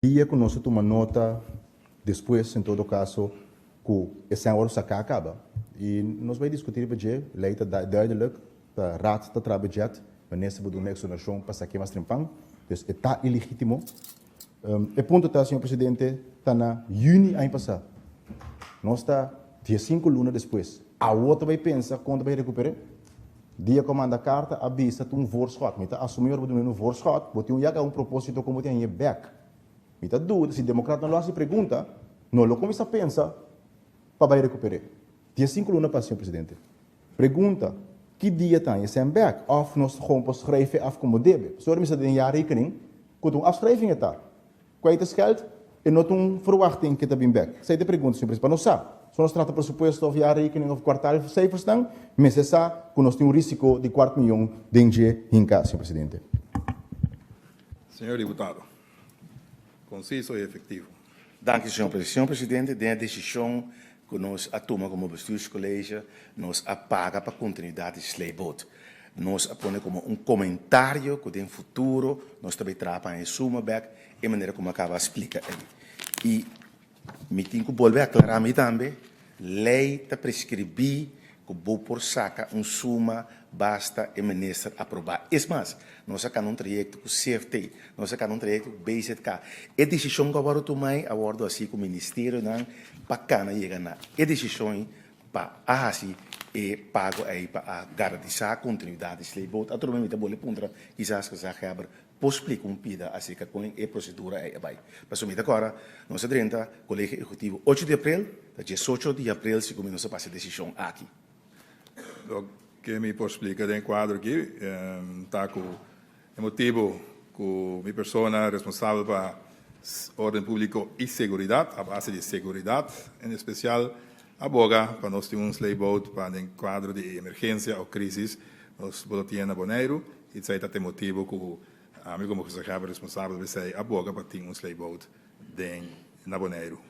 Dia que nós tomamos nota, depois, em todo caso, que esse ano se acaba. E nós vamos discutir hoje, leita duidelijk, de raad está trabalhando, nessa do exonação para sair mais trimpang. Então, está ilegítimo. O ponto está, senhor presidente, está na junho ano passado. Nós está dia 5 lunas depois. A outra vai pensar quando vai recuperar. Dia comanda a carta, avisa um voorschot. Mas assumir um voorschot, botar um propósito como tem back. Então, dúvida, se o democrata não se pergunta, não lo começa a pensar para recuperar. Dia 5 lunas para, senhor presidente. Pergunta, que dia tem esse back? Of nós gewoon schrijven af como deve. Sorry, mas tem jaar rekening, quando uma afschrijving está. Kwijt is geld en not een verwachting que está bem back. Zij de pergunta, senhor presidente, para nós sabe. Se nós tratamos pressuposto of jaarrekening of kwartaalcijfers dan, mas se sabe que nós temos um risco de $250.000 em casa, senhor presidente. Senhor deputado, conciso e efetivo. Dank u, senhor presidente. De decisão que nós tomamos como bestuurscollege, nós apaga para a continuidade de Sleeboot. Nós põe como comentário que no futuro nós também trabalhamos em Sumaback e maneira como acaba de explicar. E me tenho que volver a aclarar também, lei está prescrever que vou por saca suma basta o ministro aprovar. É mais, nós sacamos trajecto com CFT, nós sacamos trajecto com BZK. É decisão que agora tomei, agora assim com o ministério, para cá não chega nada. É decisão para assim e pago aí para garantir a continuidade desse boot. Atualmente, vou lhe perguntar, quizás que já quebra, posso explicar pida acerca com a procedura aí vai. Para assumir agora, nós adrenta colégio executivo 8 de abril, da 18 de abril, se começa a passar decisão aqui. Que me posso explicar em quadro aqui, tá com o motivo que minha pessoa responsável para ordem público e segurança, a base de segurança, em especial aboga para nós ter slayboat para em quadro de emergência ou crise, nós boletins na Bonaire, e isso aí tem motivo que amigo como que responsável de ser aboga para ter slayboat na Bonaire.